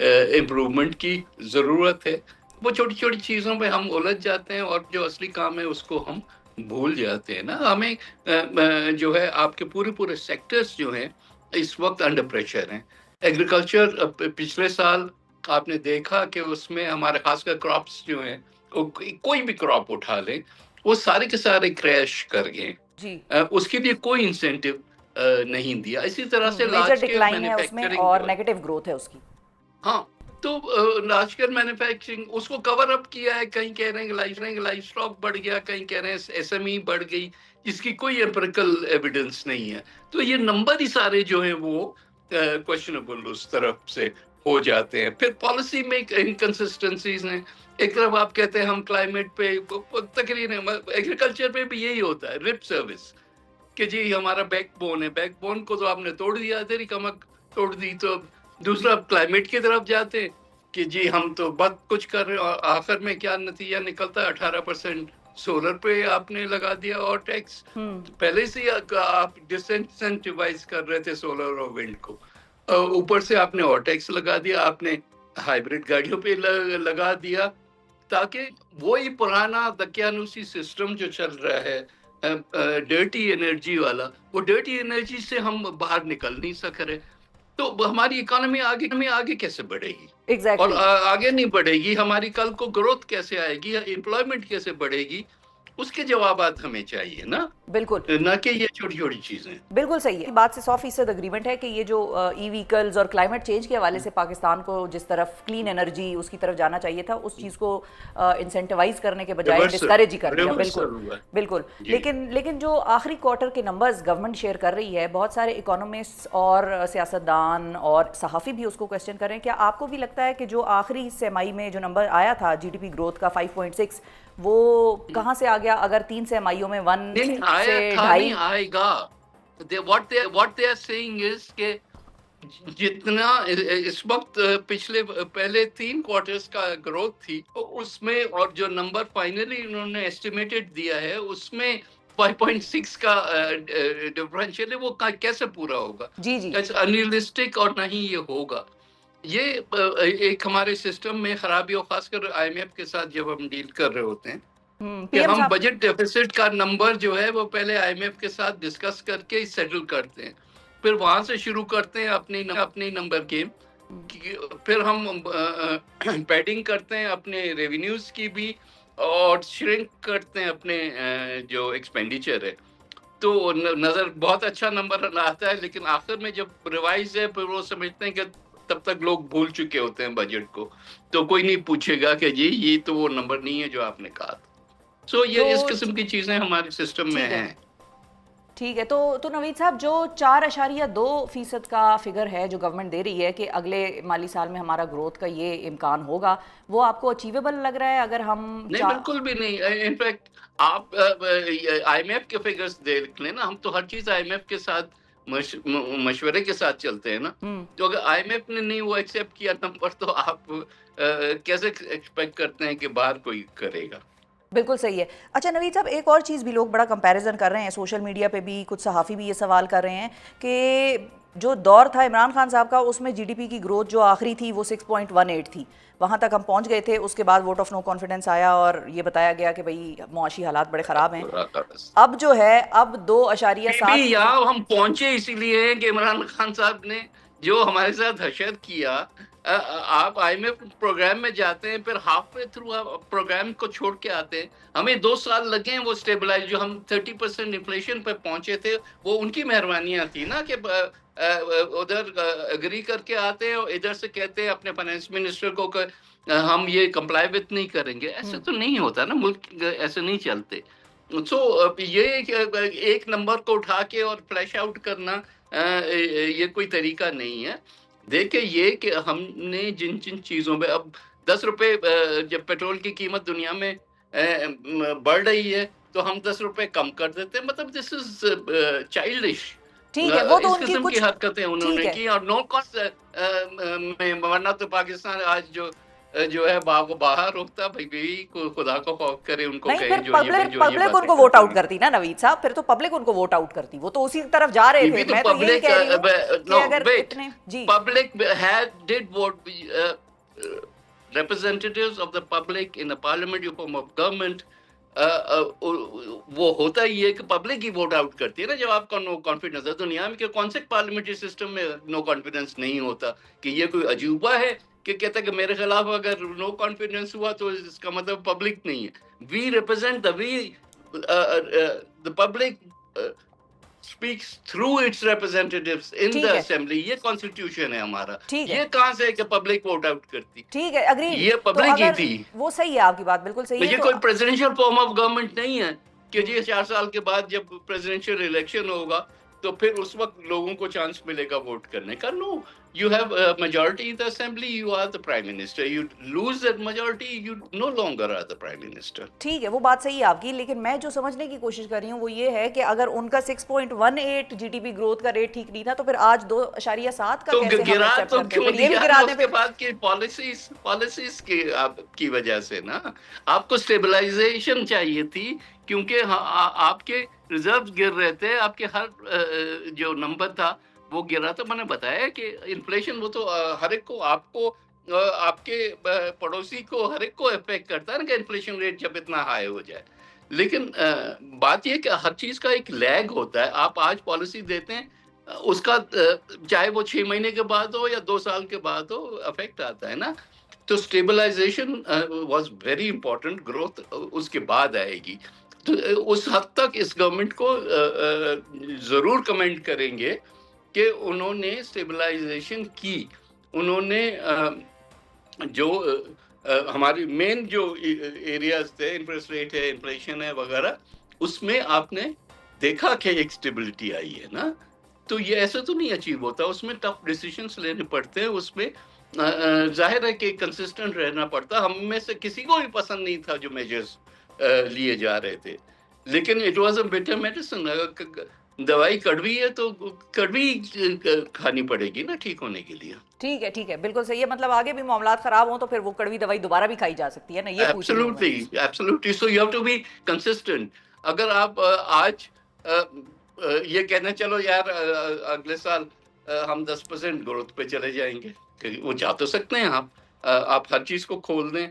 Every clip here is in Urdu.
امپروومنٹ کی ضرورت ہے. وہ چھوٹی چھوٹی چیزوں پہ ہم الجھ جاتے ہیں اور جو اصلی کام ہے اس کو ہم بھول جاتے ہیں نا. ہمیں جو ہے آپ کے پورے سیکٹرز جو ہیں اس وقت انڈر پریشر ہیں. ایگریکلچر پچھلے سال آپ نے دیکھا کہ اس میں ہمارے خاص کر کراپس جو ہیں, کوئی بھی کراپ اٹھا لیں, وہ سارے کے سارے کریش کر گئے. جی اس کے لیے کوئی انسینٹیو نہیں دیا. اسی طرح سے میجر لارج اسکیل ڈکلائن ہے اس میں مینوفیکچرنگ اور جو ہے, نیگیٹو گروتھ ہے اس کی. ہاں تو لارج اسکیل مینوفیکچرنگ اس کو کور اپ کیا ہے. کہیں کہہ رہے ہیں کہ لائف اسٹاک بڑھ گیا, کہیں کہہ رہے ہیں ایس ایم ای بڑھ گئی, جس کی کوئی ایمپیریکل ایویڈنس نہیں ہے. تو یہ نمبر ہی سارے جو ہیں وہ کوشچنبل اس طرف سے ہو جاتے ہیں. پھر پالیسی میں انکنسسٹنسیز ہیں. ایک طرف آپ کہتے ہیں ہم کلائمیٹ پہ, تقریباً ایگریکلچر پہ بھی یہی ہوتا ہے, رپ سروس کہ جی ہمارا بیک بون ہے. بیک بون کو تو آپ نے توڑ دیا, تیری کمک توڑ دی. تو دوسرا کلائمیٹ کی طرف جاتے کہ جی ہم تو بہت کچھ کر رہے ہیں, اور آخر میں کیا نتیجہ نکلتا ہے, 18% سولر پہ آپ نے لگا دیا اور ٹیکس. پہلے سے آپ ڈسنسینٹیوائز کر رہے تھے سولر اور ونڈ کو, اوپر سے آپ نے اور ٹیکس لگا دیا. آپ نے ہائیبریڈ گاڑیوں پہ لگا دیا, تاکہ وہی پرانا دقیانوسی سسٹم جو چل رہا ہے ڈرٹی انرجی والا, وہ ڈرٹی انرجی سے ہم باہر نکل نہیں سک رہے. تو ہماری اکانومی آگے کیسے بڑھے گی؟ اور ایگزیکٹلی. آگے نہیں بڑھے گی. ہماری کل کو گروتھ کیسے آئے گی, امپلائمنٹ کیسے بڑھے گی؟ اس کے جوابات ہمیں چاہیے نا, بالکل نہ کہ یہ چھوٹی چھوٹی چیزیں. بالکل صحیح ہے. بات سے 100% اگریمنٹ ہے کہ یہ جو ای ویکلز اور کلائمیٹ چینج کے حوالے سے پاکستان کو جس طرف کلین انرجی اس کی طرف جانا چاہیے تھا, اس چیز کو انسینٹیوائز کرنے کے بجائے ڈسکریج ہی کر دیا. بالکل بالکل. لیکن جو آخری کوارٹر کے نمبرز گورنمنٹ شیئر کر رہی ہے, بہت سارے اکانومسٹ اور سیاستدان اور صحافی بھی اس کو کویسچن کر رہے ہیں. کیا آپ کو بھی لگتا ہے کہ جو آخری سہ ماہی میں جو نمبر آیا تھا جی ڈی پی گروتھ کا 5.6, وہ کہاں سے آ گیا؟ اگر 3 سہ ماہیوں میں 1 نہیں سے آیا تھا, 2.5. نہیں آئے گا. what they are saying is کہ جتنا اس وقت پہلے 3 کوارٹرز کا گروتھ تھی, اس میں اور جو نمبر فائنلی انہوں نے ایسٹیمیٹڈ دیا ہے اس میں 5.6 کا ڈفرینشیل ہے. وہ کیسے پورا ہوگا؟ جی جی انریلسٹک, اور نہ ہی یہ ہوگا. یہ ایک ہمارے سسٹم میں خرابی, اور خاص کر آئی ایم ایف کے ساتھ جب ہم ڈیل کر رہے ہوتے ہیں پی کہ ایم ہم صاحب. بجٹ ڈیفیسٹ کا نمبر جو ہے وہ پہلے آئی ایم ایف کے ساتھ ڈسکس کر کے سیٹل کرتے ہیں, پھر وہاں سے شروع کرتے ہیں اپنی نمبر گیم. پھر ہم پیڈنگ کرتے ہیں اپنے ریونیوز کی بھی, اور شرنک کرتے ہیں اپنے جو ایکسپینڈیچر ہے. تو نظر بہت اچھا نمبر آتا ہے, لیکن آخر میں جب ریوائز ہے پھر وہ سمجھتے ہیں کہ تب تک لوگ بھول چکے ہوتے ہیں بجٹ کو, تو کوئی نہیں پوچھے گا کہ جی یہ تو وہ نمبر نہیں ہے جو آپ نے کہا تھا. سو یہ اس قسم کی چیزیں ہمارے سسٹم میں ہیں. ٹھیک ہے. تو نوید صاحب, جو 4.2% کا فگر ہے جو گورنمنٹ دے رہی ہے کہ اگلے مالی سال میں ہمارا گروتھ کا یہ امکان ہوگا, وہ آپ کو اچیویبل لگ رہا ہے؟ اگر ہم نہیں, بالکل بھی نہیں. انفیکٹ آپ آئی ایم ایف کے فگرز دیکھ لیں نا, ہم تو ہر چیز آئی ایم ایف کے ساتھ مشورے کے ساتھ چلتے ہیں نا. تو اگر آئی ایم ایف نے نہیں وہ ایکسیپٹ کیا نمبر, تو آپ کیسے ایکسپیکٹ کرتے ہیں کہ باہر کوئی کرے گا؟ بالکل صحیح ہے. اچھا نوید صاحب, ایک اور چیز بھی لوگ بڑا کمپیریزن کر رہے ہیں, سوشل میڈیا پہ بھی کچھ صحافی بھی یہ سوال کر رہے ہیں کہ جو دور تھا عمران خان صاحب کا, اس میں جی ڈی پی کی گروتھ جو آخری تھی وہ 6.18 تھی, وہاں تک ہم پہنچ گئے تھے. اس کے بعد ووٹ آف نو کانفیڈنس آیا اور یہ بتایا گیا کہ بھئی معاشی حالات بڑے خراب ہیں. اب جو ہے اب 2.7 یہاں ہم پہنچے اسی لیے ہیں کہ عمران خان صاحب نے جو ہمارے ساتھ حشر کیا. آپ آئی ایم ایف پروگرام میں جاتے ہیں, پھر ہاف وے تھرو پروگرام کو چھوڑ کے آتے ہیں. ہمیں 2 سال لگے ہیں وہ اسٹیبلائز, جو ہم 30% انفلیشن پہ پہنچے تھے وہ ان کی مہربانیاں تھی نا, کہ ادھر اگری کر کے آتے ہیں اور ادھر سے کہتے ہیں اپنے فائنانس منسٹر کو کہ ہم یہ کمپلائی وتھ نہیں کریں گے. ایسے تو نہیں ہوتا نا, ملک ایسے نہیں چلتے. سو یہ ایک نمبر کو اٹھا کے اور فلیش آؤٹ کرنا یہ کوئی طریقہ نہیں ہے. دیکھیں یہ کہ ہم نے جن چیزوں پہ اب 10 روپے جب پیٹرول کی قیمت دنیا میں بڑھ رہی ہے تو ہم 10 روپے کم کر دیتے ہیں. مطلب دس از چائلڈش. ٹھیک ہے, وہ تو اس ان کی قسم کی کچھ حرکتیں انہوں نے کی, اور نو کاسٹ میں, ورنہ تو پاکستان آج جو جو ہے باہر روکتا، بھائی بیوی کو خدا کو خوف کرے، ان کو نہیں، کہیں پھر جو یہ پبلک ان باتیں کو ووٹ کرتے آؤٹ ہیں. کرتی نا نوید صاحب، پھر تو پبلک ان کو ووٹ آؤٹ کرتی، وہ تو اسی طرف جا رہے یہ تھے. بھی تو میں تو یہی پبلک کہہ رہی ہوں نو کہ اگر ویٹ، اتنے جی public ڈid vote representatives of the public in a parliamentary form of government. وہ ہوتا ہی ہے کہ پبلک ہی ووٹ آؤٹ کرتی ہے نا جب آپ کا نو کانفیڈنس ہے. دنیا میں کہ کون سے پارلیمنٹری سسٹم میں نو کانفیڈنس نہیں ہوتا؟ کہ یہ کوئی عجوبہ ہے کہ کہتا ہے کہ میرے خلاف اگر نو کانفیڈنس ہوا تو اس کا مطلب پبلک نہیں ہے. We represent the public speaks through its representatives in the ٹھیک ہے، assembly. یہ کانسٹیٹیوشن ہے ہمارا. ٹھیک ہے، یہ کہاں سے ہے کہ پبلک ووٹ آؤٹ کرتی؟ ٹھیک ہے، اگریڈ. یہ تو پبلک ہی اگر تھی. وہ صحیح ہے، آپ کی بات بالکل صحیح ہے. یہ تو کوئی پریزیڈنشل فارم آف گورنمنٹ نہیں ہے کہ جی 4 سال کے بعد جب پریزیڈنشل الیکشن ہوگا تو پھر اس وقت لوگوں کو چانس ملے گا ووٹ کرنے کا. No, you have majority in the assembly, you are the prime minister. You lose that majority, you no longer are the prime minister. ٹھیک ہے، وہ بات صحیح ہے آپ کی، لیکن میں جو سمجھنے کی کوشش کر رہی ہوں وہ یہ ہے کہ اگر ان کا 6.18 جی ڈی پی گروتھ کا ریٹ ٹھیک نہیں تھا تو پھر آج 2.7 کا تو کیسے ہم گرا ایکسیپٹ تو کرتے ہیں؟ کیوں پھر یہ بھی دیا نا گرا دیں اس کے پھر. بعد کی پالیسیز کی وجہ سے نا. آپ کو اسٹیبلائزیشن چاہیے تھی کیونکہ آپ کے ریزروز گر رہے تھے، آپ کے ہر جو نمبر تھا وہ گرا. تو میں نے بتایا کہ انفلیشن وہ تو ہر ایک کو، آپ کو، آپ کے پڑوسی کو، ہر ایک کو افیکٹ کرتا ہے نا کہ انفلیشن ریٹ جب اتنا ہائی ہو جائے. لیکن بات یہ کہ ہر چیز کا ایک لیگ ہوتا ہے. آپ آج پالیسی دیتے ہیں، اس کا چاہے وہ 6 مہینے کے بعد ہو یا 2 سال کے بعد ہو، افیکٹ آتا ہے نا. تو stabilization was very important. Growth اس کے بعد آئے گی. تو اس حد تک اس گورنمنٹ کو ضرور کمنٹ کریں گے کہ انہوں نے اسٹیبلائزیشن کی. انہوں نے جو ہماری مین جو ایریاز تھے، انٹرسٹ ریٹ ہے، انفلیشن ہے وغیرہ، اس میں آپ نے دیکھا کہ ایک اسٹیبلٹی آئی ہے نا. تو یہ ایسا تو نہیں اچیو ہوتا، اس میں ٹف ڈیسیشنز لینے پڑتے ہیں. اس میں ظاہر ہے کہ کنسسٹنٹ رہنا پڑتا. ہم میں سے کسی کو بھی پسند نہیں تھا جو میجرز لیے جا رہے تھے، لیکن it was a better medicine. دوائی کڑوی ہے تو کڑوی کھانی پڑے گی نا ٹھیک ہونے کے لیے. ٹھیک ہے، ٹھیک ہے، بالکل صحیح ہے. مطلب آگے بھی معاملات خراب ہوں تو پھر وہ کڑوی دوائی دوبارہ بھی کھائی جا سکتی ہے نا، یہ پوچھ رہی ہوں میں. Absolutely. So you have to be consistent. اگر آپ آج یہ کہنا چلو یار اگلے سال ہم 10% گروتھ پہ چلے جائیں گے، وہ جا تو سکتے ہیں آپ ہر چیز کو کھول دیں،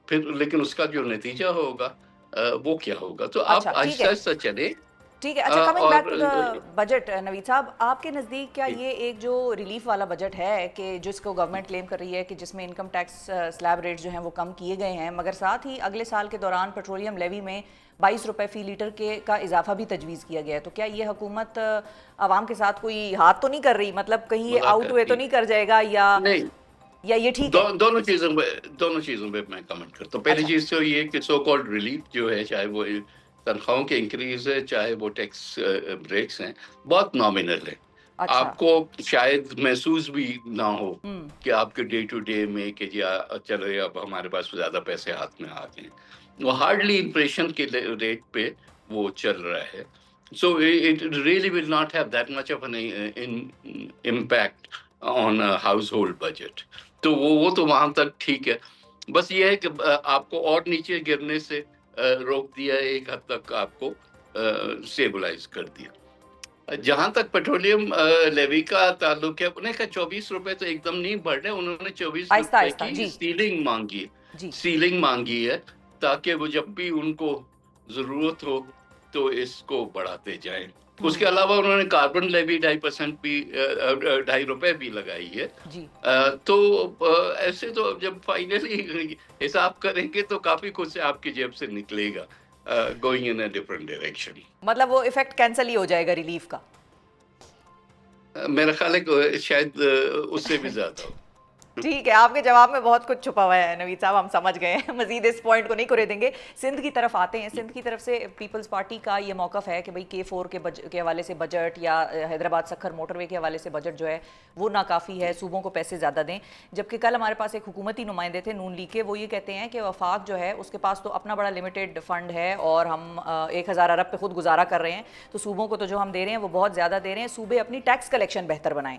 پھر لیکن اس کا جو نتیجہ ہوگا وہ کیا ہوگا. تو اچھا آپ ٹھیک آہستہ ہے، آہستہ چلیں. ٹھیک ہے. اچھا، کمنگ اور بیک ٹو دا بجٹ، نوید صاحب، آپ کے نزدیک کیا یہ ایک جو ریلیف والا بجٹ ہے کہ جس کو گورنمنٹ کلیم کر رہی ہے کہ جس میں انکم ٹیکس سلیب ریٹ جو ہیں وہ کم کیے گئے ہیں، مگر ساتھ ہی اگلے سال کے دوران پیٹرولیم لیوی میں 22 روپے فی لیٹر کا اضافہ بھی تجویز کیا گیا ہے، تو کیا یہ حکومت عوام کے ساتھ کوئی ہاتھ تو نہیں کر رہی؟ مطلب کہیں یہ آؤٹ ہوئے تو نہیں کر جائے گا، یا یہ ٹھیک ہے؟ دونوں چیزوں پہ میں کمنٹ کرتا ہوں. پہلی اچھا، چیز تو یہ کہ سو کالڈ ریلیف جو ہے، چاہے وہ تنخواہوں کے انکریز ہے، چاہے وہ ٹیکس بریکس ہیں، بہت نامنل ہے. اچھا، آپ کو شاید محسوس بھی نہ ہو کہ آپ کے ڈے ٹو ڈے میں کہ جی چلو اب ہمارے پاس زیادہ پیسے ہاتھ میں آ گئے. وہ ہارڈلی انفلیشن کے ریٹ پہ وہ چل رہا ہے. So it really will not have that much of an impact on a household budget. تو وہ تو وہاں تک ٹھیک ہے. بس یہ ہے کہ آپ کو اور نیچے گرنے سے روک دیا، ایک حد تک آپ کو اسٹیبلائز کر دیا. جہاں تک پیٹرولیم لیوی کا تعلق ہے، انہوں نے کہا 24 روپے تو ایک دم نہیں بڑھ رہے. انہوں نے 24 آہستہ روپے آہستہ. کی جی جی سیلنگ مانگی ہے تاکہ وہ جب بھی ان کو ضرورت ہو تو اس کو بڑھاتے جائیں. اس کے علاوہ انہوں نے کاربن لیوی 2.5% بھی 2.5 روپے بھی لگائی ہے. جی. تو ایسے تو جب فائنلی حساب کریں گے تو کافی کچھ سے آپ کی جیب سے نکلے گا going in a different direction. مطلب وہ ایفیکٹ کینسل ہی ہو جائے گا ریلیف کا؟ میرا خیال ہے کہ شاید اس سے بھی زیادہ ہو. ٹھیک ہے، آپ کے جواب میں بہت کچھ چھپا ہوا ہے نوید صاحب، ہم سمجھ گئے ہیں. مزید اس پوائنٹ کو نہیں کرے دیں گے. سندھ کی طرف آتے ہیں. سندھ کی طرف سے پیپلز پارٹی کا یہ موقف ہے کہ بھئی K4 کے حوالے سے بجٹ یا حیدرآباد سکھر موٹر وے کے حوالے سے بجٹ جو ہے وہ ناکافی ہے، صوبوں کو پیسے زیادہ دیں. جبکہ کل ہمارے پاس ایک حکومتی نمائندے تھے نون لیگ کے، وہ یہ کہتے ہیں کہ وفاق جو ہے اس کے پاس تو اپنا بڑا لمیٹڈ فنڈ ہے اور ہم 1000 ارب پہ خود گزارا کر رہے ہیں، تو صوبوں کو تو جو ہم دے رہے ہیں وہ بہت زیادہ دے رہے ہیں، صوبے اپنی ٹیکس کلیکشن بہتر بنائیں.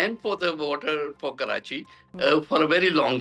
and for the water for Karachi for a very long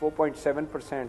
4.7%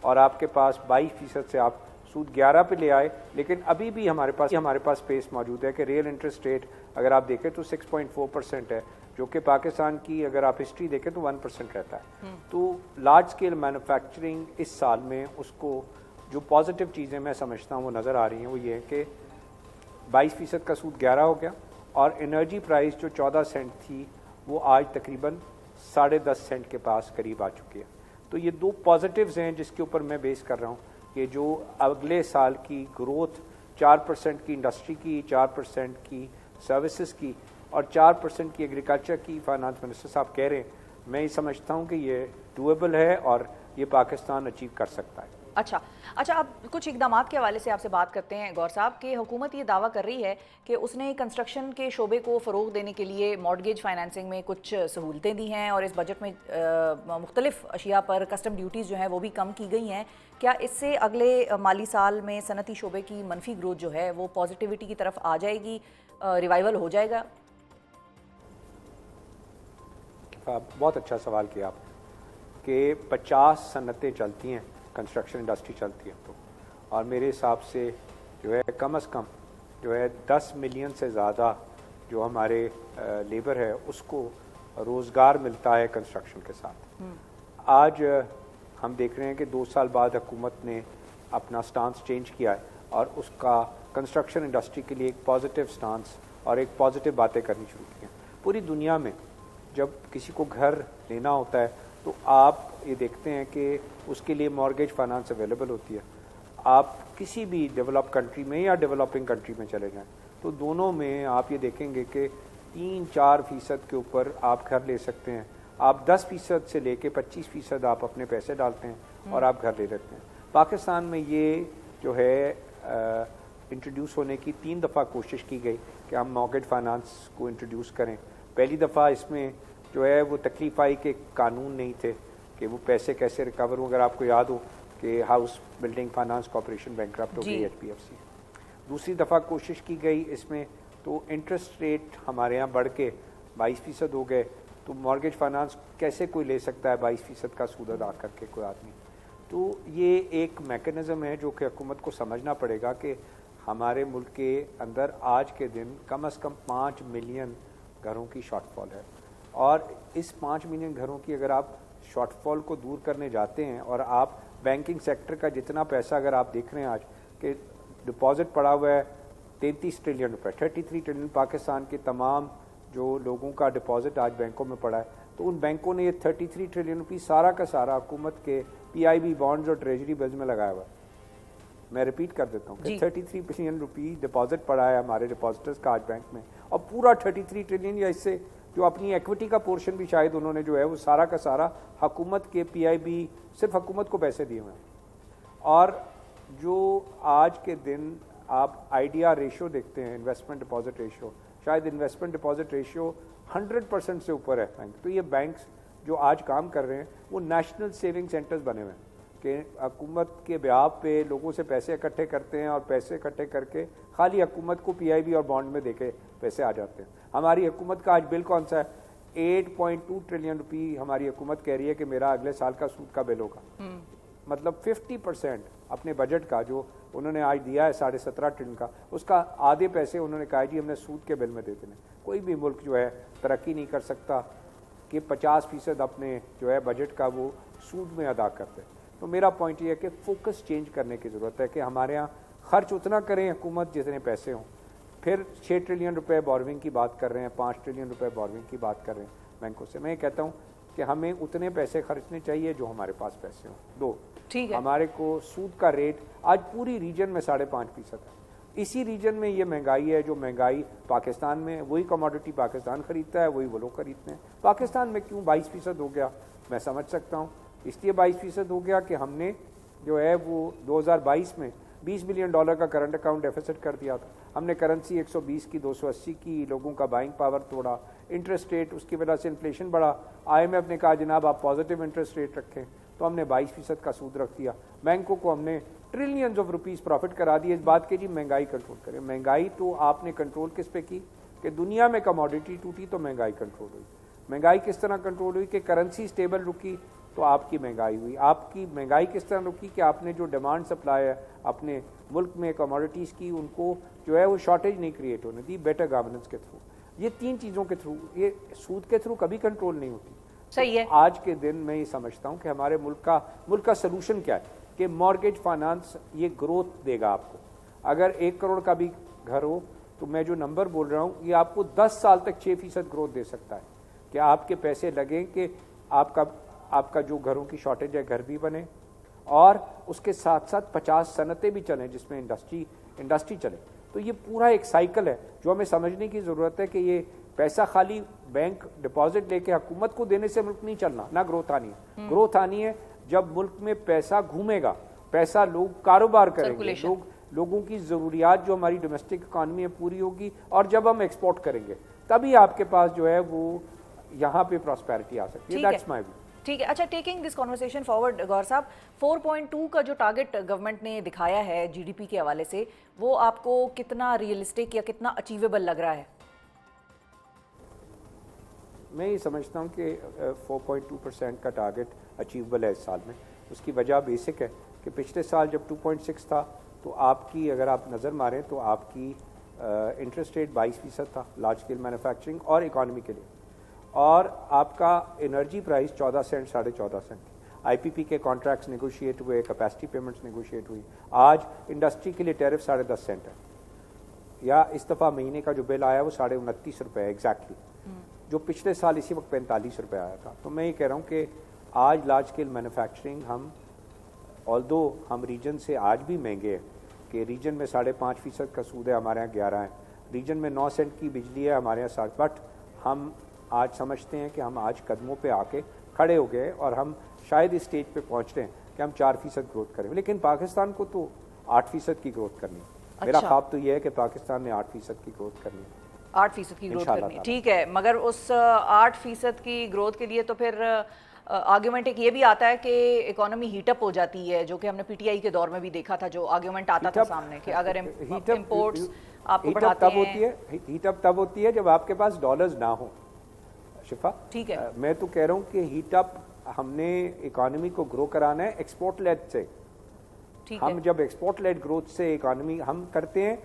اور آپ کے پاس 22% سے آپ سود 11 پہ لے آئے، لیکن ابھی بھی ہمارے پاس سپیس موجود ہے کہ ریئل انٹرسٹ ریٹ اگر آپ دیکھیں تو 6.4% ہے، جو کہ پاکستان کی اگر آپ ہسٹری دیکھیں تو 1% رہتا ہے. تو لارج اسکیل مینوفیکچرنگ اس سال میں اس کو جو پازیٹیو چیزیں میں سمجھتا ہوں وہ نظر آ رہی ہیں، وہ یہ ہے کہ 22% کا سود 11 ہو گیا، اور انرجی پرائس جو 14 سینٹ تھی وہ آج تقریباً 10.5 سینٹ کے پاس قریب آ چکی ہے. تو یہ دو پازیٹیوز ہیں جس کے اوپر میں بیس کر رہا ہوں کہ جو اگلے سال کی گروتھ 4% کی انڈسٹری کی، 4% کی سروسز کی اور 4% کی ایگریکلچر کی فائنانس منسٹر صاحب کہہ رہے ہیں، میں یہ سمجھتا ہوں کہ یہ ڈویبل ہے اور یہ پاکستان اچیو کر سکتا ہے. اچھا اب کچھ اقدامات کے حوالے سے آپ سے بات کرتے ہیں گور صاحب کہ حکومت یہ دعویٰ کر رہی ہے کہ اس نے کنسٹرکشن کے شعبے کو فروغ دینے کے لیے مارٹگیج فائنانسنگ میں کچھ سہولتیں دی ہیں، اور اس بجٹ میں مختلف اشیاء پر کسٹم ڈیوٹیز جو ہیں وہ بھی کم کی گئی ہیں. کیا اس سے اگلے مالی سال میں صنعتی شعبے کی منفی گروتھ جو ہے وہ پازیٹیوٹی کی طرف آ جائے گی، ریوائول ہو جائے گا؟ بہت اچھا سوال کیا آپ کہ 50 صنعتیں چلتی ہیں، کنسٹرکشن انڈسٹری چلتی ہے، تو اور میرے حساب سے جو ہے کم از کم جو ہے 10 ملین سے زیادہ جو ہمارے لیبر ہے اس کو روزگار ملتا ہے کنسٹرکشن کے ساتھ. آج ہم دیکھ رہے ہیں کہ 2 سال بعد حکومت نے اپنا سٹانس چینج کیا ہے اور اس کا کنسٹرکشن انڈسٹری کے لیے ایک پازیٹیو سٹانس اور ایک پازیٹیو باتیں کرنی شروع کی ہیں. پوری دنیا میں جب کسی کو گھر لینا ہوتا ہے تو آپ یہ دیکھتے ہیں کہ اس کے لیے مارگیج فائنانس اویلیبل ہوتی ہے. آپ کسی بھی ڈیولپ کنٹری میں یا ڈیولپنگ کنٹری میں چلے جائیں تو دونوں میں آپ یہ دیکھیں گے کہ 3-4% کے اوپر آپ گھر لے سکتے ہیں. آپ 10% سے لے کے 25% آپ اپنے پیسے ڈالتے ہیں اور آپ گھر لے لیتے ہیں. پاکستان میں یہ جو ہے انٹروڈیوس ہونے کی 3 دفعہ کوشش کی گئی کہ ہم مارگیج فائنانس کو انٹروڈیوس کریں. پہلی دفعہ اس میں جو ہے وہ تکلیف آئی کہ قانون نہیں تھے کہ وہ پیسے کیسے ریکور ہوں. اگر آپ کو یاد ہو کہ house building finance corporation bankrupt ہو گئی HPFC. دوسری دفعہ کوشش کی گئی اس میں تو انٹرسٹ ریٹ ہمارے ہاں بڑھ کے 22% ہو گئے. تو مارگیج فائنانس کیسے کوئی لے سکتا ہے 22% کا سود ادا کر کے کوئی آدمی. تو یہ ایک میکانزم ہے جو کہ حکومت کو سمجھنا پڑے گا کہ ہمارے ملک کے اندر آج کے دن کم از کم 5 ملین گھروں کی شارٹ فال ہے، اور اس 5 ملین گھروں کی اگر آپ شارٹ فال کو دور کرنے جاتے ہیں اور آپ بینکنگ سیکٹر کا جتنا پیسہ اگر آپ دیکھ رہے ہیں آج کہ ڈپازٹ پڑا ہوا ہے 33 ٹریلین روپے، 33 ٹریلین پاکستان کے تمام جو لوگوں کا ڈپازٹ آج بینکوں میں پڑا ہے، تو ان بینکوں نے یہ 33 ٹریلین روپی سارا کا سارا حکومت کے PIB بانڈز اور ٹریجری بلز میں لگایا ہوا ہے. میں ریپیٹ کر دیتا ہوں کہ 33 بلین روپی ڈپازٹ پڑا ہے ہمارے ڈپازٹرز کا آج بینک میں، اور پورا 33 ٹریلین یا اس سے جو اپنی ایکوٹی کا پورشن بھی شاید انہوں نے جو ہے وہ سارا کا سارا حکومت کے PIB صرف حکومت کو پیسے دیے ہوئے ہیں. اور جو آج کے دن آپ آئیڈیا ریشو دیکھتے ہیں، انویسٹمنٹ ڈپازٹ ریشو، شاید انویسٹمنٹ ڈپازٹ ریشو 100% سے اوپر ہے بینک. تو یہ بینکس جو آج کام کر رہے ہیں وہ نیشنل سیونگ سینٹرز بنے ہوئے ہیں کہ حکومت کے بیاب پہ لوگوں سے پیسے اکٹھے کرتے ہیں اور پیسے اکٹھے کر کے خالی حکومت کو PIB اور بانڈ میں دے کے پیسے آ جاتے ہیں. ہماری حکومت کا آج بل کون سا ہے؟ 8.2 ٹریلین روپی ہماری حکومت کہہ رہی ہے کہ میرا اگلے سال کا سود کا بل ہوگا. مطلب 50% اپنے بجٹ کا جو انہوں نے آج دیا ہے 17.5 ٹریلین کا، اس کا آدھے پیسے انہوں نے کہا جی ہم نے سود کے بل میں دے دینے. کوئی بھی ملک جو ہے ترقی نہیں کر سکتا کہ 50% اپنے جو ہے بجٹ کا وہ سود میں ادا کرتے. تو میرا پوائنٹ یہ ہے کہ فوکس چینج کرنے کی ضرورت ہے کہ ہمارے ہاں خرچ اتنا کریں حکومت جتنے پیسے ہوں. پھر 6 ٹریلین روپے بورونگ کی بات کر رہے ہیں، 5 ٹریلین روپے بورونگ کی بات کر رہے ہیں بینکوں سے. میں یہ کہتا ہوں کہ ہمیں اتنے پیسے خرچنے چاہیے جو ہمارے پاس پیسے ہوں. ہمارے کو سود کا ریٹ آج پوری ریجن میں 5.5% ہے. اسی ریجن میں یہ مہنگائی ہے جو مہنگائی پاکستان میں وہی کموڈٹی پاکستان خریدتا ہے وہی وہ لوگ خریدتے ہیں. پاکستان میں کیوں 22% ہو گیا میں سمجھ سکتا ہوں. اس لیے 22% ہو گیا کہ ہم نے جو ہے وہ 2022 میں $20 بلین کا کرنٹ اکاؤنٹ ڈیفیسٹ کر دیا تھا. ہم نے کرنسی 120 کی 280 کی، لوگوں کا بائنگ پاور توڑا، انٹرسٹ ریٹ اس کی وجہ سے انفلیشن بڑھا. IMF نے کہا جناب آپ پازیٹیو انٹرسٹ ریٹ رکھیں، تو ہم نے 22% کا سود رکھ دیا. بینکوں کو ہم نے ٹریلینز آف روپیز پروفٹ کرا دیے اس بات کے جی مہنگائی کنٹرول کریں. مہنگائی تو آپ نے کنٹرول کس پہ کی کہ دنیا میں کموڈٹی ٹوٹی تو مہنگائی کنٹرول ہوئی. مہنگائی کس طرح کنٹرول ہوئی کہ کرنسی سٹیبل رکی، تو آپ کی مہنگائی ہوئی. آپ کی مہنگائی کس طرح رکی کہ آپ نے جو ڈیمانڈ سپلائی ہے اپنے ملک میں کموڈیٹیز کی, ان کو جو ہے وہ شارٹیج نہیں کریٹ ہونے دی بیٹر گورننس کے تھرو. یہ 3 چیزوں کے تھرو, یہ سود کے تھرو کبھی کنٹرول نہیں ہوتی. صحیح ہے. آج کے دن میں یہ سمجھتا ہوں کہ ہمارے ملک کا سلوشن کیا ہے کہ مارگیج فائنانس یہ گروتھ دے گا آپ کو. اگر 1 کروڑ کا بھی گھر ہو تو میں جو نمبر بول رہا ہوں یہ آپ کو 10 سال تک 6% گروتھ دے سکتا ہے, کہ آپ کے پیسے لگیں کہ آپ کا جو گھروں کی شارٹیج ہے گھر بھی بنے, اور اس کے ساتھ ساتھ 50 صنعتیں بھی چلیں جس میں انڈسٹری چلے. تو یہ پورا ایک سائیکل ہے جو ہمیں سمجھنے کی ضرورت ہے کہ یہ پیسہ خالی بینک ڈپازٹ لے کے حکومت کو دینے سے ملک نہیں چلنا, نہ گروتھ آنی ہے. گروتھ آنی ہے جب ملک میں پیسہ گھومے گا, پیسہ لوگ کاروبار کریں گے, لوگوں کی ضروریات جو ہماری ڈومیسٹک اکانومی ہے پوری ہوگی, اور جب ہم ایکسپورٹ کریں گے تبھی آپ کے پاس جو ہے وہ یہاں پہ پراسپیرٹی آ سکتی ہے. That's my view. ٹھیک ہے. اچھا, ٹیکنگ دس کنورسیشن فارورڈ گور صاحب, 4.2 کا جو ٹارگٹ گورنمنٹ نے دکھایا ہے جی ڈی پی کے حوالے سے, وہ آپ کو کتنا ریئلسٹک یا کتنا اچیویبل لگ رہا ہے؟ میں یہ سمجھتا ہوں کہ 4.2% کا ٹارگٹ اچیویبل ہے اس سال میں. اس کی وجہ بیسک ہے کہ پچھلے سال جب 2.6 تھا تو آپ کی, اگر آپ نظر ماریں تو آپ کی انٹرسٹ ریٹ 22% تھا لارج اسکیل مینوفیکچرنگ اور اکانومی کے لیے, اور آپ کا انرجی پرائس 14 سینٹ 14.5 سینٹ. آئی پی پی کے کانٹریکٹس نیگوشیٹ ہوئے, کیپیسٹی پیمنٹس نیگوشیٹ ہوئی. آج انڈسٹری کے لیے ٹیرف 10.5 سینٹ ہے, یا اس دفعہ مہینے کا جو بل آیا وہ 29.5 روپے ہے ایگزیکٹلی, جو پچھلے سال اسی وقت 45 روپے آیا تھا. تو میں یہ کہہ رہا ہوں کہ آج لارج اسکیل مینوفیکچرنگ ہم آلدو ہم ریجن سے آج بھی مہنگے ہیں, کہ ریجن میں 5.5% کا سود ہے, ہمارے یہاں 11 ہے, ریجن میں 9 سینٹ کی بجلی ہے, ہمارے یہاں 60. بٹ ہم آج سمجھتے ہیں کہ ہم آج قدموں پہ آ کے کھڑے ہو گئے, اور ہم شاید اس اسٹیج پہ پہنچ رہے ہیں کہ ہم 4% گروتھ کریں. لیکن پاکستان کو تو 8% کی گروتھ کرنی ہے. میرا خواب تو یہ ہے کہ پاکستان نے 8% کی گروتھ کرنی ہے. 8% کی گروتھ کرنی ہے, ٹھیک ہے. مگر اس 8% کی گروتھ کے لیے تو پھر آرگیومنٹ ایک یہ بھی آتا ہے کہ اکانومی ہیٹ اپ ہو جاتی ہے, جو کہ ہم نے پی ٹی آئی کے دور میں بھی دیکھا تھا, جو آرگیومنٹ آتا تھا سامنے کہ اگر امپورٹس آپ کو بڑھاتے ہیں. ہیٹ اپ تب ہوتی ہے جب آپ کے پاس ڈالرز نہ ہوں. شفا, ٹھیک ہے, میں تو کہہ رہا ہوں کہ ہیٹ اپ ہم نے اکانومی کو گرو کرانا ہے ایکسپورٹ لیڈ سے. ہم جب ایکسپورٹ لیڈ گروتھ سے اکانومی ہم کرتے ہیں,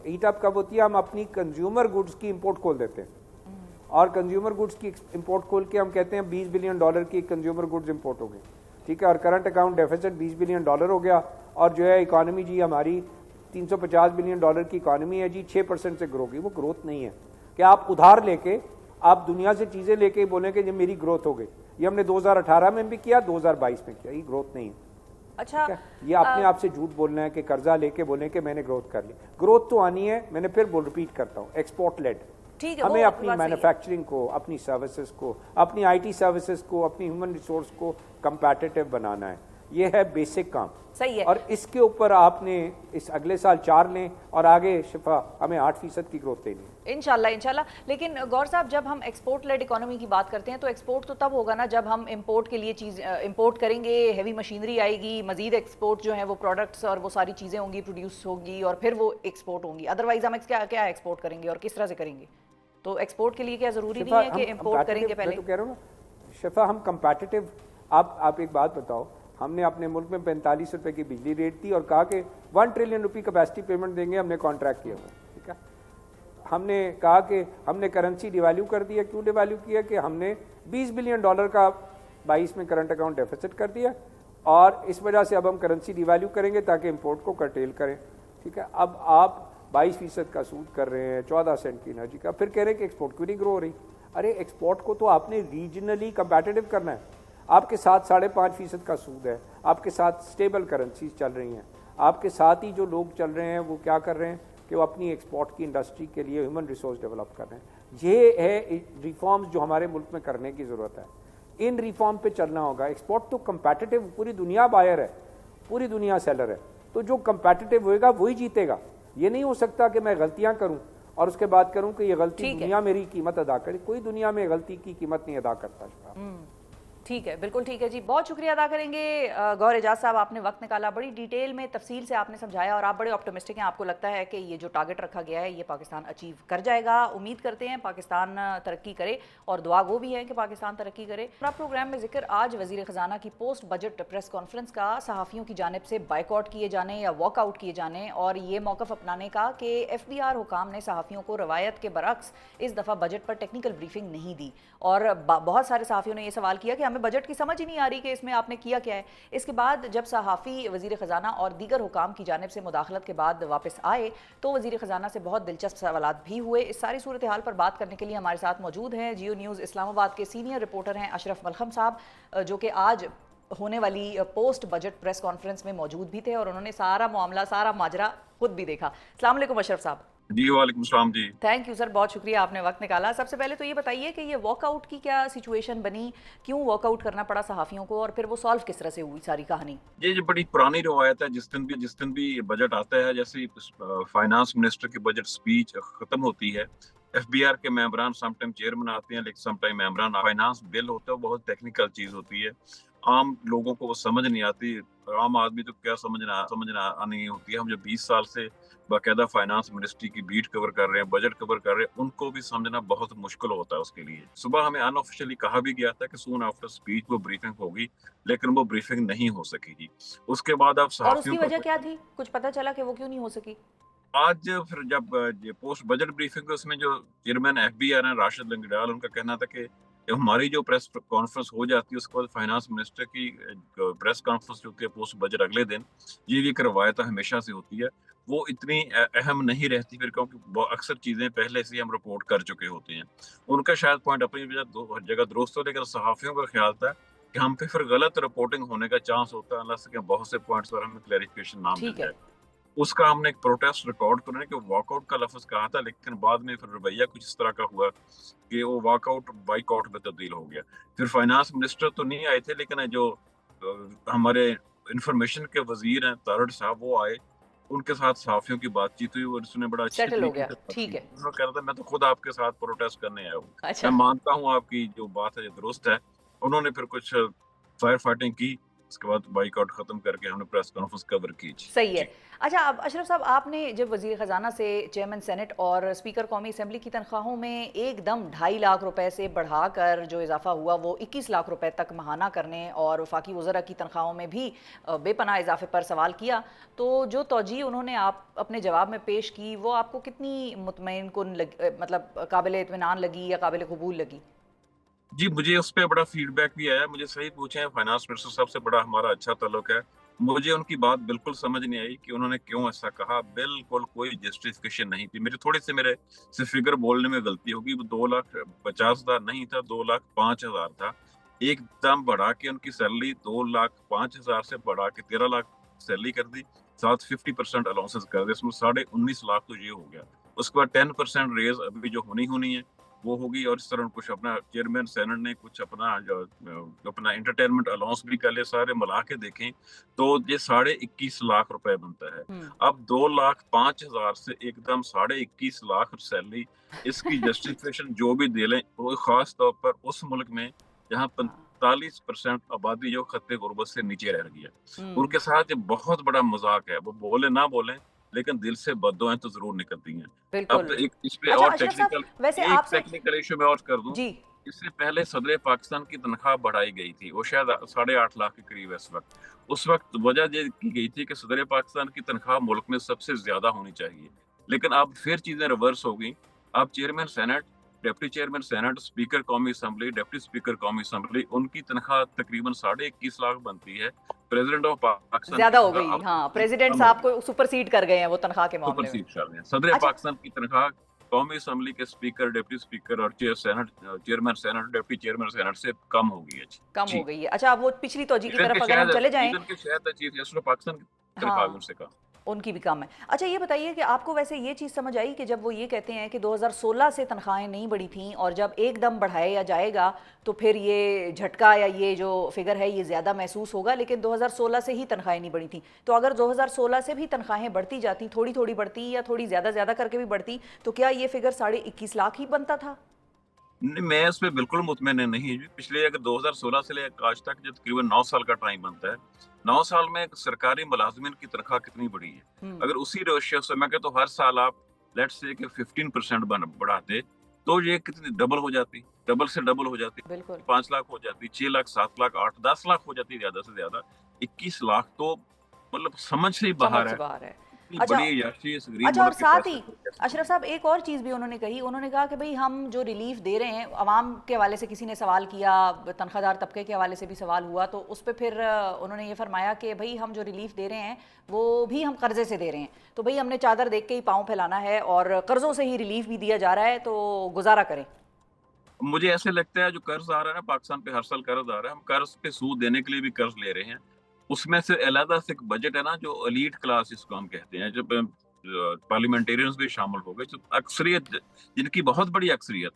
ہیٹ اپ کب ہوتی ہے, ہم اپنی کنزیومر گڈس کی امپورٹ کھول دیتے ہیں, اور کنزیومر گڈس کی امپورٹ کھول کے ہم کہتے ہیں $20 بلین کی کنزیومر گڈز امپورٹ ہو گئی, ٹھیک ہے, اور کرنٹ اکاؤنٹ ڈیفیسٹ $20 بلین ہو گیا, اور جو ہے اکانومی جی ہماری $350 بلین کی اکانومی ہے جی, 6% سے گرو گئی. وہ گروتھ نہیں ہے کہ آپ ادھار لے کے آپ دنیا سے چیزیں لے کے بولیں کہ یہ میری گروتھ ہو گئی. یہ ہم نے 2018 میں بھی کیا, 2022 میں کیا. یہ گروتھ نہیں ہے. اچھا, یہ اپنے آپ سے جھوٹ بولنا ہے کہ قرضہ لے کے بولیں کہ میں نے گروتھ کر لی. گروتھ تو آنی ہے, میں نے پھر ریپیٹ کرتا ہوں, ایکسپورٹ لیڈ. ہمیں اپنی مینوفیکچرنگ کو, اپنی سروسز کو, اپنی آئی ٹی سروسز کو, اپنی ہیومن ریسورس کو کمپیٹیٹیو بنانا ہے. یہ ہے بیسک کام. صحیح ہے, اور اس کے اوپر آپ نے اس اگلے سال 4 لیں, اور آگے شفا ہمیں 8% کی گروتھ دینی ہے انشاءاللہ. لیکن گور صاحب, جب ہم ایکسپورٹ لیڈ اکانومی کی بات کرتے ہیں تو ایکسپورٹ تو تب ہوگا نا جب ہم امپورٹ کے لیے چیز امپورٹ کریں گے, ہیوی مشینری آئے گی, مزید ایکسپورٹ جو ہیں وہ پروڈکٹس اور وہ ساری چیزیں ہوں گی, پروڈیوس ہوگی, اور پھر وہ ایکسپورٹ ہوں گی. ادروائز ہم کیا ایکسپورٹ کریں گے اور کس طرح سے کریں گے؟ تو ایکسپورٹ کے لیے کیا ضروری نہیں ہے کہ امپورٹ کریں گے پہلے؟ میں تو کہہ رہا ہوں نا شفا, ہم کمپیٹیٹیو. آپ ایک بات بتاؤ, ہم نے اپنے ملک میں 45 روپے کی بجلی ریٹ تھی اور کہا کہ 1 ٹریلین روپی کیپیسٹی پیمنٹ دیں گے, ہم نے کانٹریکٹ کیا ہوا, ٹھیک ہے. ہم نے کہا کہ ہم نے کرنسی ڈیویلیو کر دیا. کیوں ڈیویلیو کیا؟ کہ ہم نے $20 بلین کا 22 میں کرنٹ اکاؤنٹ ڈیفیسٹ کر دیا, اور اس وجہ سے اب ہم کرنسی ڈیویلیو کریں گے تاکہ امپورٹ کو کرٹیل کریں, ٹھیک ہے. اب آپ 22% کا سود کر رہے ہیں, 14 سینٹ کی انرجی کا, پھر کہہ رہے ہیں کہ ایکسپورٹ کیوں نہیں گرو ہو رہی. ارے ایکسپورٹ کو تو آپ نے ریجنلی کمپیٹیٹیو کرنا ہے. آپ کے ساتھ 5.5% کا سود ہے, آپ کے ساتھ سٹیبل کرنسیز چل رہی ہیں, آپ کے ساتھ ہی جو لوگ چل رہے ہیں وہ کیا کر رہے ہیں کہ وہ اپنی ایکسپورٹ کی انڈسٹری کے لیے ہیومن ریسورس ڈیولپ کر رہے ہیں. یہ ہے ریفارمز جو ہمارے ملک میں کرنے کی ضرورت ہے. ان ریفارم پہ چلنا ہوگا. ایکسپورٹ تو کمپیٹیٹیو, پوری دنیا بائر ہے, پوری دنیا سیلر ہے, تو جو کمپیٹیٹیو ہوئے گا وہی جیتے گا. یہ نہیں ہو سکتا کہ میں غلطیاں کروں اور اس کے بعد کروں کہ یہ غلطی دنیا میری قیمت ادا کرے. کوئی دنیا میں غلطی کی قیمت نہیں ادا کرتا. ٹھیک ہے، بالکل ٹھیک ہے جی، بہت شکریہ ادا کریں گے گوہر اعجاز صاحب، آپ نے وقت نکالا، بڑی ڈیٹیل میں تفصیل سے آپ نے سمجھایا اور آپ بڑے آپٹمسٹک ہیں، آپ کو لگتا ہے کہ یہ جو ٹارگٹ رکھا گیا ہے یہ پاکستان اچیو کر جائے گا، امید کرتے ہیں پاکستان ترقی کرے اور دعا وہ بھی ہے کہ پاکستان ترقی کرے۔ ہمارا پروگرام میں ذکر آج وزیر خزانہ کی پوسٹ بجٹ پریس کانفرنس کا صحافیوں کی جانب سے بائیک آؤٹ کیے جانے یا واک آؤٹ کیے جانے اور یہ موقف اپنانے کا کہ ایف بی آر حکام نے صحافیوں کو روایت کے برعکس اس دفعہ بجٹ پر ٹیکنیکل بریفنگ نہیں دی، اور بہت سارے صحافیوں نے یہ سوال کیا کہ ہمیں بجٹ کی سمجھ ہی نہیں آ رہی کہ اس میں آپ نے کیا کیا ہے۔ اس کے بعد جب صحافی وزیر خزانہ اور دیگر حکام کی جانب سے مداخلت کے بعد واپس آئے تو وزیر خزانہ سے بہت دلچسپ سوالات بھی ہوئے۔ اس ساری صورتحال پر بات کرنے کے لیے ہمارے ساتھ موجود ہیں جیو نیوز اسلام آباد کے سینئر رپورٹر ہیں اشرف ملخم صاحب، جو کہ آج ہونے والی پوسٹ بجٹ پریس کانفرنس میں موجود بھی تھے اور انہوں نے سارا معاملہ سارا ماجرا خود بھی دیکھا۔ السلام علیکم اشرف صاحب۔ جی وعلیکم السلام جی۔ تھینک یو سر، بہت شکریہ آپ نے وقت نکالا۔ سب سے پہلے تو یہ بتائیے کہ یہ واک آؤٹ کی کیا سچویشن بنی، کیوں واک آؤٹ کرنا پڑا صحافیوں کو، اور پھر وہ سالو کس طرح سے ہوئی ساری کہانی؟ یہ بڑی پرانی روایت ہے، جس دن بھی بجٹ آتا ہے، جیسے فائنانس منسٹر کی بجٹ سپیچ ختم ہوتی ہے، ایف بی آر کے ممبران سم ٹائم چیئرمین آتے ہیں لیکن سم ٹائم ممبران، فائنانس بل ہوتا ہے بہت ٹیکنیکل چیز ہوتی ہے، عام لوگوں کو وہ سمجھ نہیں آتی، عام آدمی تو کیا سمجھنا نہیں ہوتی ہے۔ ہم جو 20 سال سے باقاعدہ فائنانس منسٹری کی بیٹ کور کر رہے ہیں، بجٹ کور کر رہے ہیں، ان کو بھی سمجھنا بہت مشکل ہوتا ہے اس کے لیے۔ صبح ہمیں ان آفیشیلی کہا بھی گیا تھا کہ سون آفٹر سپیچ وہ بریفنگ ہوگی، لیکن وہ بریفنگ نہیں ہو سکی گی۔ اس کے بعد اب اور اس صحافیوں کی وجہ کیا تھی؟ کچھ پتہ چلا کہ وہ کیوں نہیں ہو سکی؟ آج پھر جب پوسٹ بجٹ بریفنگ اس میں جو چیئرمین ایف بی آر ہیں راشد لنگڑیال، ان کا کہنا تھا کہ ہماری جو پریس کانفرنس ہو جاتی ہے اس کے بعد فائنانس منسٹر کی پریس کانفرنس جو ہوتی ہے پوسٹ بجٹ اگلے دن، یہ بھی ایک روایت ہمیشہ سے ہوتی ہے، وہ اتنی اہم نہیں رہتی پھر، کیونکہ اکثر چیزیں پہلے سے ہم رپورٹ کر چکے ہوتے ہیں۔ ان کا شاید پوائنٹ اپنی جگہ درست ہو، لیکن صحافیوں کا خیال تھا کہ ہم پہ پھر غلط رپورٹنگ ہونے کا چانس ہوتا ہے اللہ سے کہ بہت سے پوائنٹس پر ہمیں کلیریفیکیشن نہ مل ٹھیک ہے، جائے۔ اس کا ہم نے ایک پروٹیسٹ ریکارڈ کرنے کہ واک آؤٹ کا لفظ کہا تھا، لیکن بعد میں پھر رویہ کچھ اس طرح کا ہوا کہ وہ واک آؤٹ بائک آؤٹ میں تبدیل ہو گیا۔ پھر فائنانس منسٹر تو نہیں آئے تھے، لیکن جو ہمارے انفارمیشن کے وزیر ہیں تارڑ صاحب، وہ آئے، ان کے ساتھ صحافیوں کی بات چیت ہوئی اور اس نے بڑا اچھی سیٹل ہو طریقے گیا، سے بات ٹھیک کی۔ ہے۔ انہوں نے کہا تھا میں تو خود آپ کے ساتھ پروٹیسٹ کرنے آیا ہوں، اچھا، میں مانتا ہوں آپ کی جو بات ہے یہ درست ہے۔ انہوں نے پھر کچھ فائر فائٹنگ کی، اس کے بعد بائک آؤٹ ختم کر کے ہم نے پریس کانفرنس کور کی۔ صحیح ہے۔ اچھا، اب اشرف صاحب، آپ نے جب وزیر خزانہ سے چیئرمین سینٹ اور اسپیکر قومی اسمبلی کی تنخواہوں میں ایک دم 2.5 لاکھ روپے سے بڑھا کر جو اضافہ ہوا وہ 21 لاکھ روپے تک ماہانہ کرنے اور وفاقی وزراء کی تنخواہوں میں بھی بے پناہ اضافے پر سوال کیا، تو جو توجیہ انہوں نے آپ اپنے جواب میں پیش کی وہ آپ کو کتنی مطمئن کن مطلب قابل اطمینان لگی یا قابل قبول لگی؟ جی، مجھے اس پہ بڑا فیڈ بیک بھی آیا، مجھے صحیح پوچھیں، فائنانس منسٹر صاحب سے بڑا ہمارا اچھا تعلق ہے، مجھے ان کی بات بالکل سمجھ نہیں آئی کہ انہوں نے کیوں ایسا کہا، بالکل کوئی جسٹیفیکیشن نہیں تھی۔ میری تھوڑی سی میرے سے فگر بولنے میں غلطی ہوگی، وہ 2,50,000 نہیں تھا، 2,05,000 تھا، ایک دم بڑھا کے ان کی سیلری 2,05,000 سے بڑھا کے 13 لاکھ سیلری کر دی، ساتھ 50% الاؤنسز کر دی، اس میں 19.5 لاکھ تو یہ ہو گیا۔ اس کے بعد 10% ریز ابھی جو ہونی ہے وہ ہوگی، اور اس طرح کچھ اپنا چیئرمین سینٹ نے کچھ اپنا انٹرٹینمنٹ الاؤنس بھی کر لے، سارے ملا کے دیکھیں تو یہ 21.5 لاکھ روپے بنتا ہے۔ اب 2,05,000 سے ایک دم 21.5 لاکھ سیلری، اس کی جسٹیفیکیشن جو بھی دے لیں، وہ خاص طور پر اس ملک میں جہاں 45% آبادی جو خط غربت سے نیچے رہ گئی ہے، ان کے ساتھ یہ بہت بڑا مذاق ہے، وہ بولے نہ بولیں لیکن دل سے بددعائیں تو ضرور نکلتی ہیں۔ اب بالکل۔ ایک اس پہ اچھا اور اشرف صاحب، ویسے آپ سے ٹیکنیکل ایشو میں اور کر دوں، جی اس سے پہلے صدر پاکستان کی تنخواہ بڑھائی گئی تھی، وہ شاید 8.5 لاکھ کے قریب ہے اس وقت وجہ یہ کی گئی تھی کہ صدر پاکستان کی تنخواہ ملک میں سب سے زیادہ ہونی چاہیے، لیکن اب پھر چیزیں ریورس ہو گئی۔ اب chairman senate, deputy chairman senate, speaker قومی اسمبلی، ڈپٹی اسپیکر قومی اسمبلی، ان کی تنخواہ تقریباً 21.5 لاکھ بنتی ہے۔ پریزیڈنٹ آف پاکستان زیادہ ہو گئی، ہاں، پریزیڈنٹ صاحب کو سپر سیڈ کر گئے ہیں وہ تنخواہ کے معاملے میں۔ سپر سیڈ، صدر پاکستان کی تنخواہ قومی اسمبلی کے اسپیکر، ڈپٹی اسپیکر اور chairman senate, deputy chairman senate سے کم ہو گئی ہے، کم ہو گئی ہے۔ اچھا، اب وہ پچھلی توجہ کی طرف اگر ہم چلے جائیں، شاید چیف جسٹس آف پاکستان کی تنخواہ ان سے کم، ان کی بھی کم ہے۔ اچھا یہ بتائیے کہ آپ کو ویسے یہ چیز سمجھ آئی کہ جب وہ یہ کہتے ہیں کہ 2016 سے تنخواہیں نہیں بڑھی تھیں اور جب ایک دم بڑھایا جائے گا تو پھر یہ جھٹکا یا یہ جو فگر ہے یہ زیادہ محسوس ہوگا، لیکن 2016 سے ہی تنخواہیں نہیں بڑھی تھیں، تو اگر 2016 سے بھی تنخواہیں بڑھتی جاتی، تھوڑی تھوڑی بڑھتی یا تھوڑی زیادہ کر کے بھی بڑھتی، تو کیا یہ فگر 21.5 لاکھ ہی بنتا تھا؟ نہیں میں اس پہ بالکل مطمئن نہیں ہوں. پچھلے اگر 2016 سے لے کر آج تک جو تقریباً 9 سال کا ٹائم بنتا ہے، 9 سال میں سرکاری ملازمین کی تنخواہ کتنی بڑی ہے. اگر اسی ریشیو سے میں کہتا ہوں ہر سال آپ لیٹ سے کہ 15% بڑھاتے تو یہ کتنی ڈبل ہو جاتی، ڈبل سے ڈبل ہو جاتی، بالکل 5 لاکھ ہو جاتی، 6 لاکھ، 7 لاکھ، 8 10 لاکھ ہو جاتی زیادہ سے زیادہ. 21 لاکھ تو مطلب سمجھ سے ہی سمجھ باہر سے ہے. باہر ہے. اتنی اچھا بڑی عیاشی اس غریب اچھا، اور ملک کے ساتھ پیسے ہی کو کیسے اشرف صاحب ایک اور چیز بھی انہوں نے کہی، انہوں نے کہا کہ بھئی ہم جو ریلیف دے رہے ہیں، عوام کے حوالے سے کسی نے سوال کیا، تنخواہ دار طبقے کے حوالے سے بھی سوال ہوا، تو اس پہ پھر انہوں نے یہ فرمایا کہ بھئی ہم جو ریلیف دے رہے ہیں وہ بھی ہم قرضے سے دے رہے ہیں، تو بھئی ہم نے چادر دیکھ کے ہی پاؤں پھیلانا ہے اور قرضوں سے ہی ریلیف بھی دیا جا رہا ہے، تو گزارا کریں. مجھے ایسے لگتا ہے جو قرض آ رہا ہے نا پاکستان پہ ہر سال قرض آ رہا ہے، ہم قرض پہ سود دینے کے لیے بھی قرض لے رہے ہیں. اس میں سے علیحدہ سے ایک بجٹ ہے نا جو ایلیٹ کلاس جس کو ہم کہتے ہیں، جب پارلیمنٹیرینز بھی شامل ہو گئے، جو اکثریت جن کی بہت بڑی اکثریت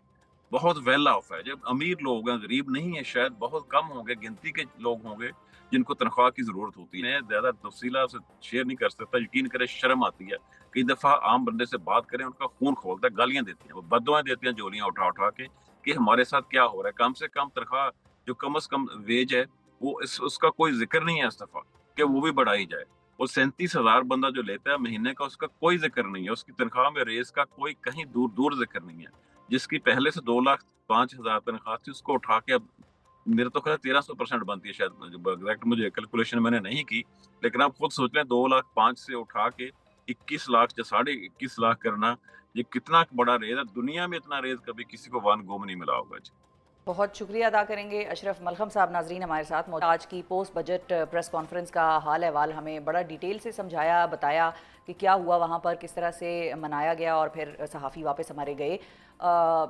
بہت ویل آف ہے، جب امیر لوگ ہیں غریب نہیں ہیں، شاید بہت کم ہوں گے، گنتی کے لوگ ہوں گے جن کو تنخواہ کی ضرورت ہوتی ہے. میں زیادہ تفصیلات سے شیئر نہیں کر سکتا، یقین کرے شرم آتی ہے. کئی دفعہ عام بندے سے بات کریں ان کا خون کھولتا ہے، گالیاں دیتی ہیں، وہ بددعائیں دیتی ہیں جولیاں اٹھا اٹھا کے کہ ہمارے ساتھ کیا ہو رہا ہے. کم سے کم تنخواہ جو کم از کم ویج ہے وہ اس کا کوئی ذکر نہیں ہے اس دفعہ کہ وہ بھی بڑھائی جائے. وہ 37,000 بندہ جو لیتا ہے مہینے کا اس کا کوئی ذکر نہیں ہے، اس کی تنخواہ میں ریز کا کوئی کہیں دور دور ذکر نہیں ہے. جس کی پہلے سے 2,05,000 تنخواہ تھی اس کو اٹھا کے اب میرے تو خیر 1300% بنتی ہے شاید، ایگزیکٹ مجھے کیلکولیشن میں نے نہیں کی، لیکن آپ خود سوچ لیں 2,05,000 سے اٹھا کے 21 لاکھ یا 21.5 لاکھ کرنا، یہ کتنا بڑا ریز ہے. دنیا میں اتنا ریز کبھی کسی کو ون گو میں نہیں ملا ہوگا. بہت شکریہ ادا کریں گے اشرف ملخم صاحب. ناظرین ہمارے ساتھ آج کی پوسٹ بجٹ پریس کانفرنس کا حال احوال ہمیں بڑا ڈیٹیل سے سمجھایا، بتایا کہ کیا ہوا وہاں پر، کس طرح سے منایا گیا اور پھر صحافی واپس ہمارے گئے.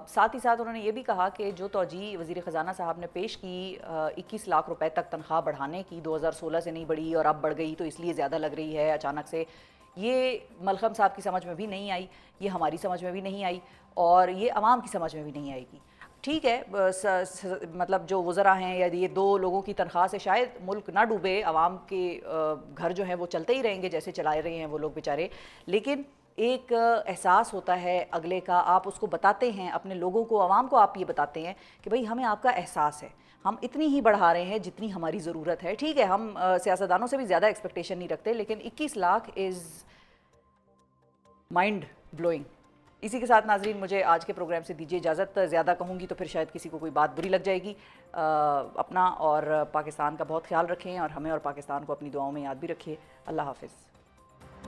ساتھ ہی ساتھ انہوں نے یہ بھی کہا کہ جو توجہ وزیر خزانہ صاحب نے پیش کی 21 لاکھ روپے تک تنخواہ بڑھانے کی، 2016 سے نہیں بڑھی اور اب بڑھ گئی تو اس لیے زیادہ لگ رہی ہے اچانک سے، یہ ملخم صاحب کی سمجھ میں بھی نہیں آئی، یہ ہماری سمجھ میں بھی نہیں آئی اور یہ عوام کی سمجھ میں بھی نہیں آئے گی. ٹھیک ہے، مطلب جو وزراء ہیں یا یہ دو لوگوں کی تنخواہ سے شاید ملک نہ ڈوبے، عوام کے گھر جو ہیں وہ چلتے ہی رہیں گے جیسے چلائے رہے ہیں وہ لوگ بیچارے، لیکن ایک احساس ہوتا ہے اگلے کا، آپ اس کو بتاتے ہیں اپنے لوگوں کو، عوام کو آپ یہ بتاتے ہیں کہ بھئی ہمیں آپ کا احساس ہے، ہم اتنی ہی بڑھا رہے ہیں جتنی ہماری ضرورت ہے. ٹھیک ہے، ہم سیاستدانوں سے بھی زیادہ ایکسپیکٹیشن نہیں رکھتے، لیکن 21 لاکھ از مائنڈ بلوئنگ. اسی کے ساتھ ناظرین مجھے آج کے پروگرام سے دیجیے اجازت. زیادہ کہوں گی تو پھر شاید کسی کو کوئی بات بری لگ جائے گی. اپنا اور پاکستان کا بہت خیال رکھیں اور ہمیں اور پاکستان کو اپنی دعاؤں میں یاد بھی رکھیے. اللہ حافظ.